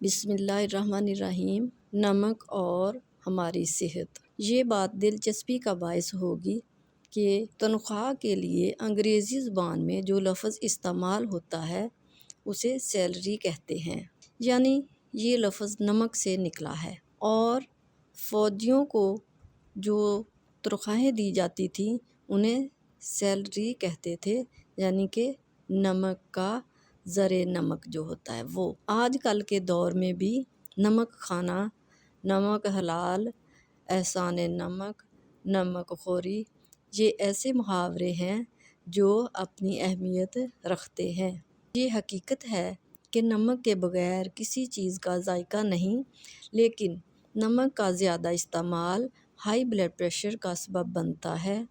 بسم اللہ الرحمن الرحیم۔ نمک اور ہماری صحت۔ یہ بات دلچسپی کا باعث ہوگی کہ تنخواہ کے لیے انگریزی زبان میں جو لفظ استعمال ہوتا ہے اسے سیلری کہتے ہیں، یعنی یہ لفظ نمک سے نکلا ہے۔ اور فوجیوں کو جو تنخواہیں دی جاتی تھیں انہیں سیلری کہتے تھے، یعنی کہ نمک کا زر نمک جو ہوتا ہے وہ۔ آج کل کے دور میں بھی نمک کھانا، نمک حلال، احسان نمک، نمک خوری، یہ ایسے محاورے ہیں جو اپنی اہمیت رکھتے ہیں۔ یہ حقیقت ہے کہ نمک کے بغیر کسی چیز کا ذائقہ نہیں، لیکن نمک کا زیادہ استعمال ہائی بلڈ پریشر کا سبب بنتا ہے۔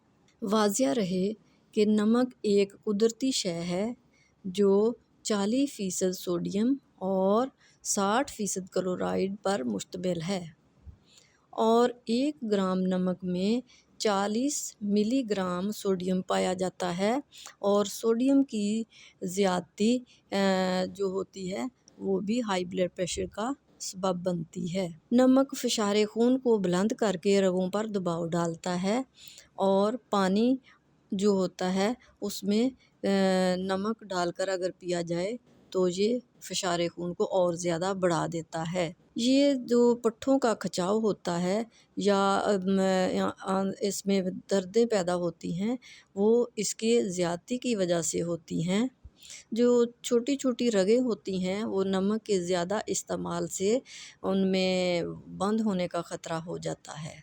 واضح رہے کہ نمک ایک قدرتی شے ہے جو 40% سوڈیم اور 60% کلورائڈ پر مشتمل ہے، اور 1 گرام نمک میں 40 ملی گرام سوڈیم پایا جاتا ہے، اور سوڈیم کی زیادتی جو ہوتی ہے وہ بھی ہائی بلڈ پریشر کا سبب بنتی ہے۔ نمک فشار خون کو بلند کر کے رگوں پر دباؤ ڈالتا ہے، اور پانی جو ہوتا ہے اس میں نمک ڈال کر اگر پیا جائے تو یہ فشار خون کو اور زیادہ بڑھا دیتا ہے۔ یہ جو پٹھوں کا کھچاؤ ہوتا ہے یا اس میں دردیں پیدا ہوتی ہیں وہ اس کے زیادتی کی وجہ سے ہوتی ہیں۔ جو چھوٹی چھوٹی رگیں ہوتی ہیں وہ نمک کے زیادہ استعمال سے ان میں بند ہونے کا خطرہ ہو جاتا ہے۔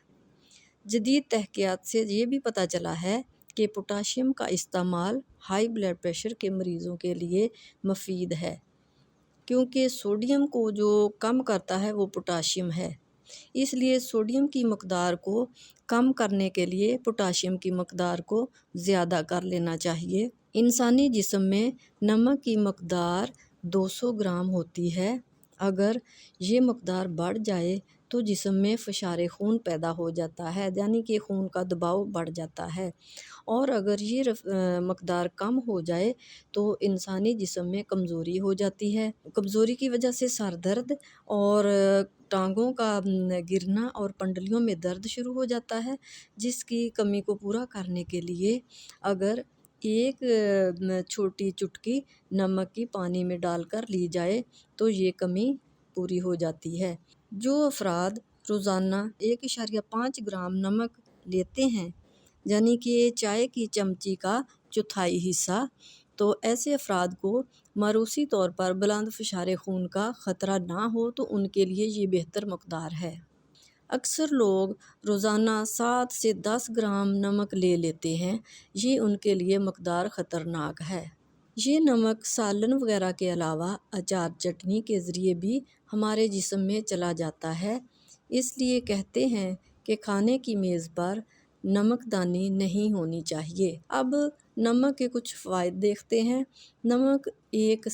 جدید تحقیقات سے یہ بھی پتہ چلا ہے کہ پوٹاشیم کا استعمال ہائی بلڈ پریشر کے مریضوں کے لیے مفید ہے، کیونکہ سوڈیم کو جو کم کرتا ہے وہ پوٹاشیم ہے۔ اس لیے سوڈیم کی مقدار کو کم کرنے کے لیے پوٹاشیم کی مقدار کو زیادہ کر لینا چاہیے۔ انسانی جسم میں نمک کی مقدار 200 گرام ہوتی ہے۔ اگر یہ مقدار بڑھ جائے تو جسم میں فشار خون پیدا ہو جاتا ہے، یعنی کہ خون کا دباؤ بڑھ جاتا ہے، اور اگر یہ مقدار کم ہو جائے تو انسانی جسم میں کمزوری ہو جاتی ہے۔ کمزوری کی وجہ سے سر درد اور ٹانگوں کا گرنا اور پنڈلیوں میں درد شروع ہو جاتا ہے، جس کی کمی کو پورا کرنے کے لیے اگر 1 چھوٹی چٹکی نمک کی پانی میں ڈال کر لی جائے تو یہ کمی پوری ہو جاتی ہے۔ جو افراد روزانہ 1.5 گرام نمک لیتے ہیں، یعنی کہ چائے کی چمچی کا چوتھائی حصہ، تو ایسے افراد کو موروثی طور پر بلند فشار خون کا خطرہ نہ ہو تو ان کے لیے یہ بہتر مقدار ہے۔ اکثر لوگ روزانہ 7 سے 10 گرام نمک لے لیتے ہیں، یہ ان کے لیے مقدار خطرناک ہے۔ یہ نمک سالن وغیرہ کے علاوہ اچار چٹنی کے ذریعے بھی ہمارے جسم میں چلا جاتا ہے۔ اس لیے کہتے ہیں کہ کھانے کی میز پر نمک دانی نہیں ہونی چاہیے۔ اب نمک کے کچھ فوائد دیکھتے ہیں۔ نمک ایک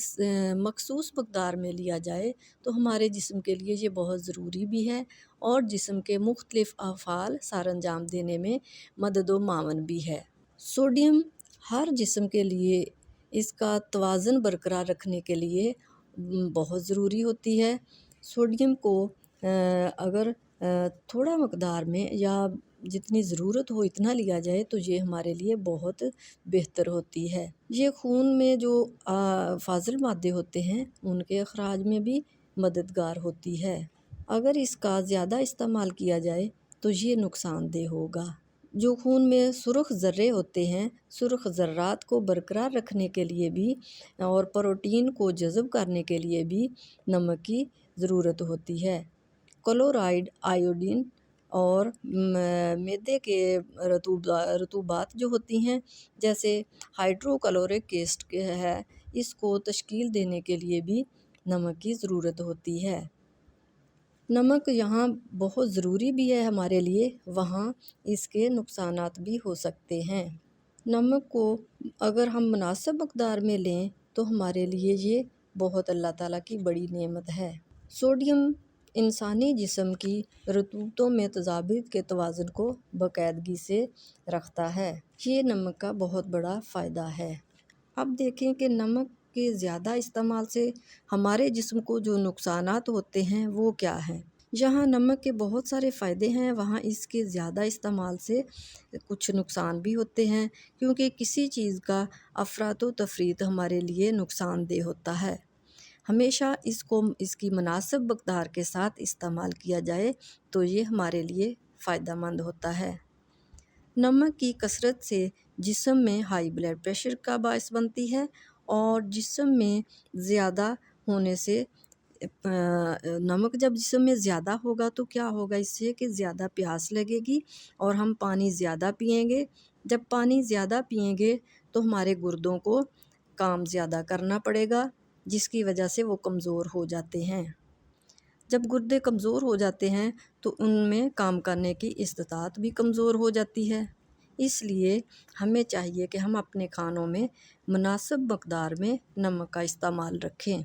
مخصوص مقدار میں لیا جائے تو ہمارے جسم کے لیے یہ بہت ضروری بھی ہے، اور جسم کے مختلف افعال سر انجام دینے میں مدد و معاون بھی ہے۔ سوڈیم ہر جسم کے لیے اس کا توازن برقرار رکھنے کے لیے بہت ضروری ہوتی ہے۔ سوڈیم کو اگر تھوڑا مقدار میں یا جتنی ضرورت ہو اتنا لیا جائے تو یہ ہمارے لیے بہت بہتر ہوتی ہے۔ یہ خون میں جو فاضل مادے ہوتے ہیں ان کے اخراج میں بھی مددگار ہوتی ہے۔ اگر اس کا زیادہ استعمال کیا جائے تو یہ نقصان دہ ہوگا۔ جو خون میں سرخ ذرے ہوتے ہیں، سرخ ذرات کو برقرار رکھنے کے لیے بھی اور پروٹین کو جذب کرنے کے لیے بھی نمک کی ضرورت ہوتی ہے۔ کلورائڈ، آیوڈین اور معدے کے رطوبات جو ہوتی ہیں جیسے ہائیڈرو کلورک ایسڈ ہے، اس کو تشکیل دینے کے لیے بھی نمک کی ضرورت ہوتی ہے۔ نمک یہاں بہت ضروری بھی ہے ہمارے لیے، وہاں اس کے نقصانات بھی ہو سکتے ہیں۔ نمک کو اگر ہم مناسب مقدار میں لیں تو ہمارے لیے یہ بہت اللہ تعالیٰ کی بڑی نعمت ہے۔ سوڈیم انسانی جسم کی رطوبتوں میں تضابط کے توازن کو باقاعدگی سے رکھتا ہے۔ یہ نمک کا بہت بڑا فائدہ ہے۔ اب دیکھیں کہ نمک کے زیادہ استعمال سے ہمارے جسم کو جو نقصانات ہوتے ہیں وہ کیا ہیں؟ جہاں نمک کے بہت سارے فائدے ہیں وہاں اس کے زیادہ استعمال سے کچھ نقصان بھی ہوتے ہیں، کیونکہ کسی چیز کا افراط و تفریط ہمارے لیے نقصان دہ ہوتا ہے۔ ہمیشہ اس کی مناسب مقدار کے ساتھ استعمال کیا جائے تو یہ ہمارے لیے فائدہ مند ہوتا ہے۔ نمک کی کثرت سے جسم میں ہائی بلڈ پریشر کا باعث بنتی ہے، اور جسم میں زیادہ ہونے سے نمک جب جسم میں زیادہ ہوگا تو کیا ہوگا اس سے کہ زیادہ پیاس لگے گی اور ہم پانی زیادہ پئیں گے۔ جب پانی زیادہ پئیں گے تو ہمارے گردوں کو کام زیادہ کرنا پڑے گا، جس کی وجہ سے وہ کمزور ہو جاتے ہیں۔ جب گردے کمزور ہو جاتے ہیں تو ان میں کام کرنے کی استطاعت بھی کمزور ہو جاتی ہے۔ اس لیے ہمیں چاہیے کہ ہم اپنے کھانوں میں مناسب مقدار میں نمک کا استعمال رکھیں۔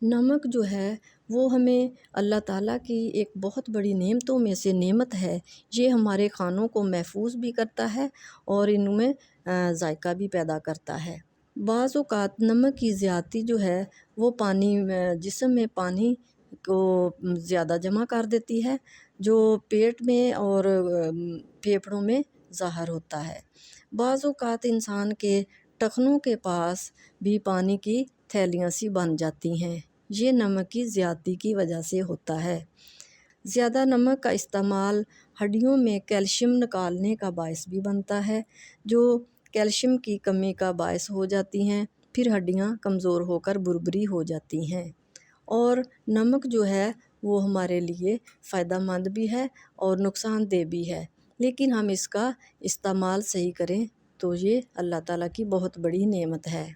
نمک جو ہے وہ ہمیں اللہ تعالیٰ کی ایک بہت بڑی نعمتوں میں سے نعمت ہے۔ یہ ہمارے کھانوں کو محفوظ بھی کرتا ہے اور ان میں ذائقہ بھی پیدا کرتا ہے۔ بعض اوقات نمک کی زیادتی جو ہے وہ جسم میں پانی کو زیادہ جمع کر دیتی ہے، جو پیٹ میں اور پھیپھڑوں میں ظاہر ہوتا ہے۔ بعض اوقات انسان کے ٹخنوں کے پاس بھی پانی کی تھیلیاں سی بن جاتی ہیں، یہ نمک کی زیادتی کی وجہ سے ہوتا ہے۔ زیادہ نمک کا استعمال ہڈیوں میں کیلشیم نکالنے کا باعث بھی بنتا ہے، جو کیلشیم کی کمی کا باعث ہو جاتی ہیں، پھر ہڈیاں کمزور ہو کر بھربھری ہو جاتی ہیں۔ اور نمک جو ہے وہ ہمارے لیے فائدہ مند بھی ہے اور نقصان دہ بھی ہے، لیکن ہم اس کا استعمال صحیح کریں تو یہ اللہ تعالیٰ کی بہت بڑی نعمت ہے۔